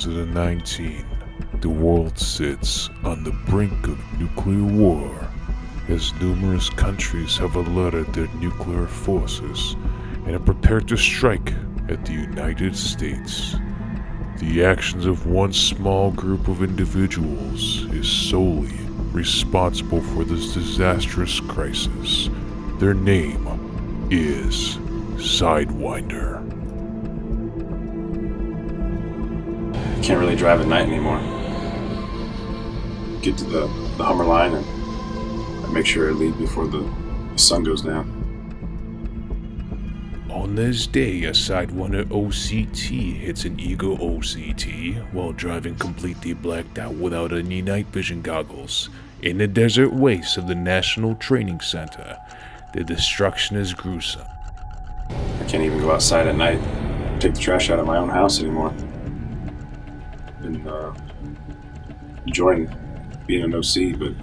2019, the world sits on the brink of nuclear war as numerous countries have alerted their nuclear forces and are prepared to strike at the United States. The actions of one small group of individuals is solely responsible for this disastrous crisis. Their name is Sidewinder. Can't really drive at night anymore. Get to the Hummer line and make sure I leave before the sun goes down. On this day, a Sidewinder OCT hits an Eagle OCT while driving completely blacked out without any night vision goggles in the desert wastes of the National Training Center. The destruction is gruesome. I can't even go outside at night, take the trash out of my own house anymore. Been enjoying being an OC, but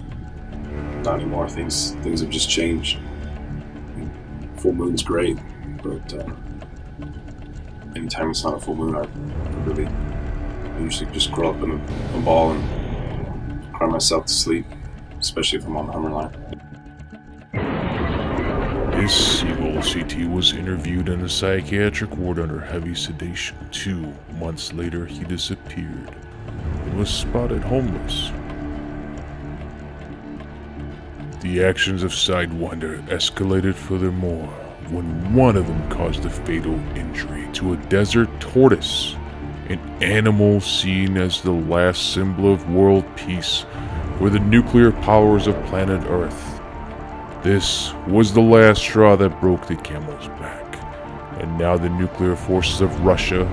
not anymore. Things have just changed. Full moon's great, but anytime it's not a full moon, I usually just curl up in a ball and cry myself to sleep, especially if I'm on the Hummer line. This Eagle OCT was interviewed in a psychiatric ward under heavy sedation. 2 months later, he disappeared and was spotted homeless. The actions of Sidewinder escalated furthermore when one of them caused a fatal injury to a desert tortoise, an animal seen as the last symbol of world peace for the nuclear powers of planet Earth. This was the last straw that broke the camel's back, and now the nuclear forces of Russia,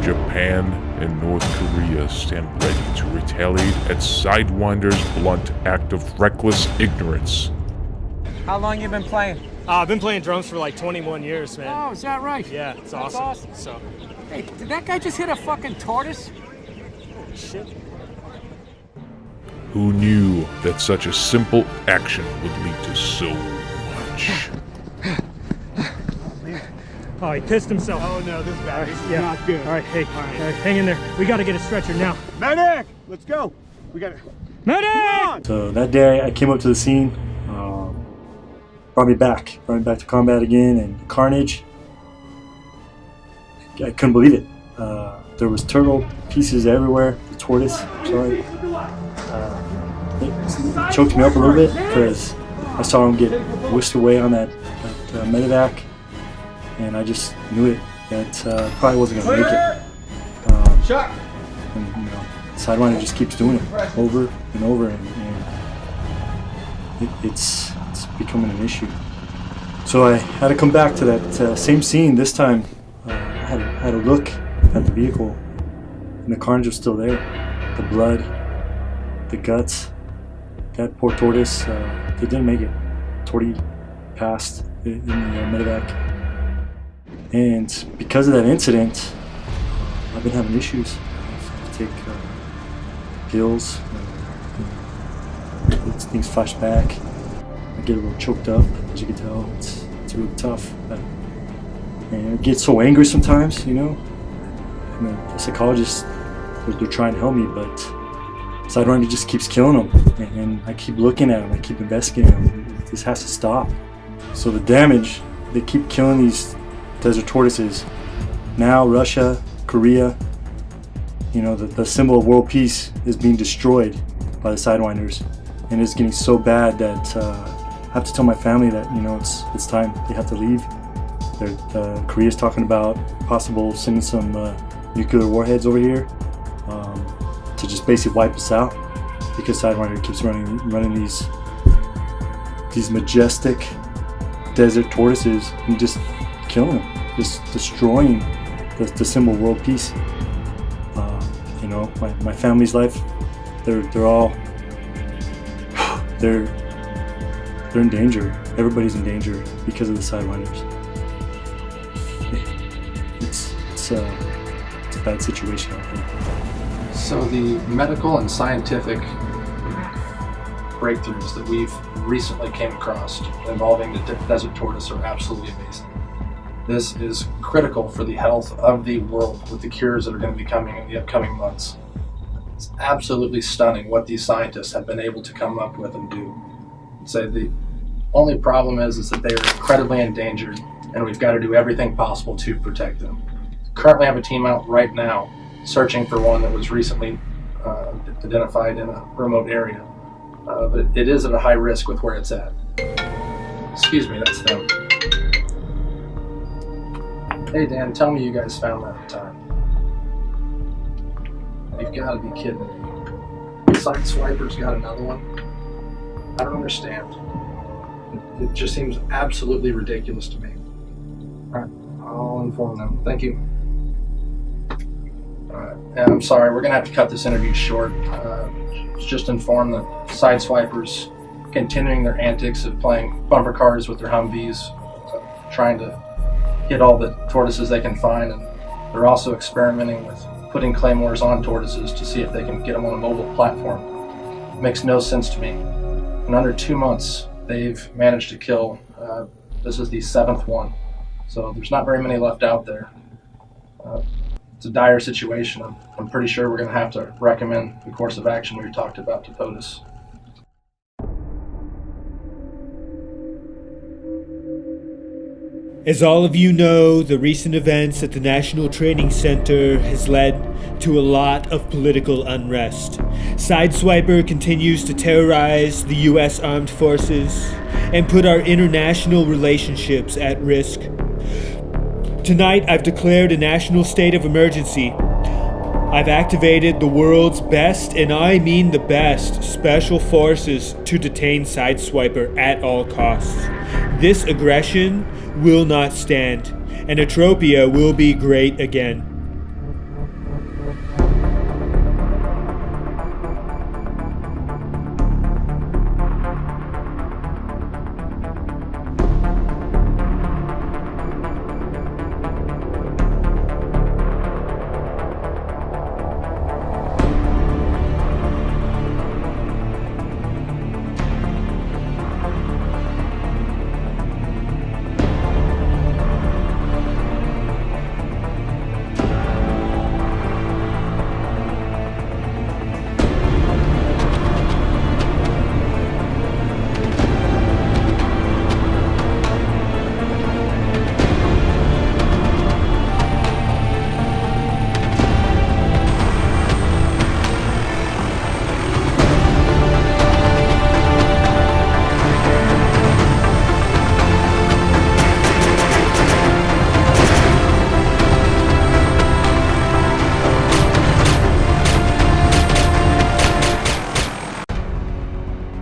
Japan, and North Korea stand ready to retaliate at Sidewinder's blunt act of reckless ignorance. How long you been playing? I've been playing drums for like 21 years, man. Oh, is that right? Yeah, it's That's awesome. So, hey, did that guy just hit a fucking tortoise? shit. Who knew that such a simple action would lead to so much? Oh, he pissed himself. Oh no, this is bad. This is Yeah. not good. All right, hey, hang in there. We got to get a stretcher now. Medic! Let's go. We got it. Medic! Come on! So that day I came up to the scene, brought me back to combat again, and carnage. I couldn't believe it. There was turtle pieces everywhere, the tortoise, sorry. It choked me up a little bit because I saw him get whisked away on that medevac, and I just knew it that probably wasn't going to make it. And, Sidewinder just keeps doing it over and over, and it's becoming an issue. So I had to come back to that same scene. This time, I had a look at the vehicle, and the carnage was still there. The blood, the guts. That poor tortoise, they didn't make it. Torty passed in the medevac. And because of that incident, I've been having issues. I have to take pills. Things flash back. I get a little choked up, as you can tell. It's really tough. And I get so angry sometimes, I mean, the psychologists, they're trying to help me, but Sidewinder just keeps killing them. And I keep looking at them, I keep investigating them. This has to stop. So the damage, they keep killing these desert tortoises. Now Russia, Korea, the symbol of world peace is being destroyed by the Sidewinders. And it's getting so bad that I have to tell my family that, it's time. They have to leave. Korea's talking about possible sending some nuclear warheads over here to just basically wipe us out, because Sidewinder keeps running these majestic desert tortoises and just killing them, just destroying the symbol of world peace. My family's life, they're all they're in danger. Everybody's in danger because of the Sidewinders. It's a bad situation out there. So the medical and scientific breakthroughs that we've recently came across involving the desert tortoise are absolutely amazing. This is critical for the health of the world with the cures that are going to be coming in the upcoming months. It's absolutely stunning what these scientists have been able to come up with and do. So the only problem is that they are incredibly endangered, and we've got to do everything possible to protect them. Currently have a team out right now searching for one that was recently identified in a remote area. But it is at a high risk with where it's at. Excuse me, that's them. Hey Dan, tell me you guys found that in time. You've got to be kidding me. Sideswiper's got another one? I don't understand. It just seems absolutely ridiculous to me. Alright, I'll inform them. Thank you. Alright, and I'm sorry, we're going to have to cut this interview short. Just inform the Sideswipers continuing their antics of playing bumper cars with their Humvees, trying to hit all the tortoises they can find, and they're also experimenting with putting claymores on tortoises to see if they can get them on a mobile platform. It makes no sense to me. In under 2 months, they've managed to kill, this is the 7th one, so there's not very many left out there. It's a dire situation. I'm pretty sure we're going to have to recommend the course of action we talked about to POTUS. As all of you know, the recent events at the National Training Center has led to a lot of political unrest. Sideswiper continues to terrorize the U.S. Armed Forces and put our international relationships at risk. Tonight, I've declared a national state of emergency. I've activated the world's best, and I mean the best, special forces to detain Sideswiper at all costs. This aggression will not stand, and Atropia will be great again.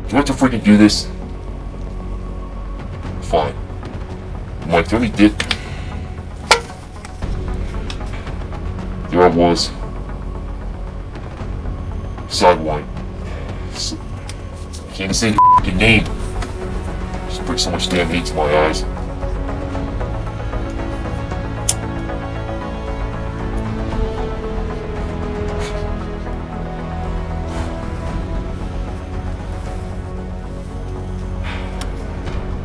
Do I have to freaking do this? Fine. Mike, tell me dick. There I was. Sidewinder. Can't even say the f***ing name. Just brings so much damn hate to my eyes.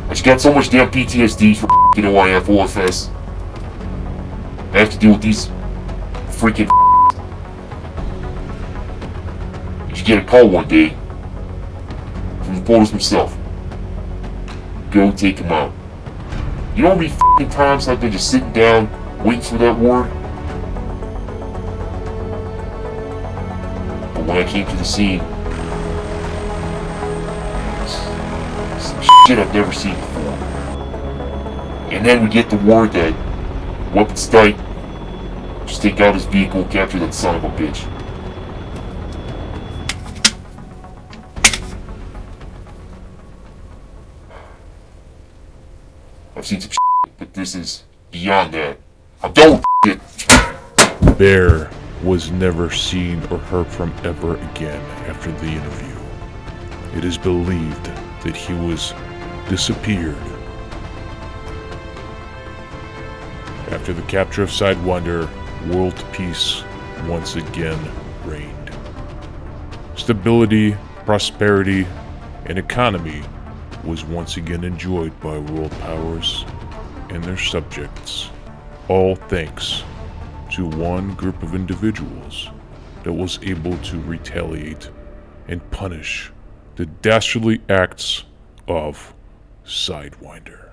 I just got so much damn PTSD for f***ing OIF OFS. I have to deal with these freaking You should get a call one day from the POTUS himself. Go take him out. You know how many f***ing times I've been just sitting down waiting for that word? But when I came to the scene, shit I've never seen before. And then we get the word that weapons tight, just take out his vehicle and capture that son of a bitch. I've seen some shit, but this is beyond that. I'm done with shit. Bear was never seen or heard from ever again after the interview. It is believed that he was disappeared. After the capture of Sidewinder, world peace once again reigned. Stability, prosperity, and economy was once again enjoyed by world powers and their subjects, all thanks to one group of individuals that was able to retaliate and punish the dastardly acts of Sidewinder.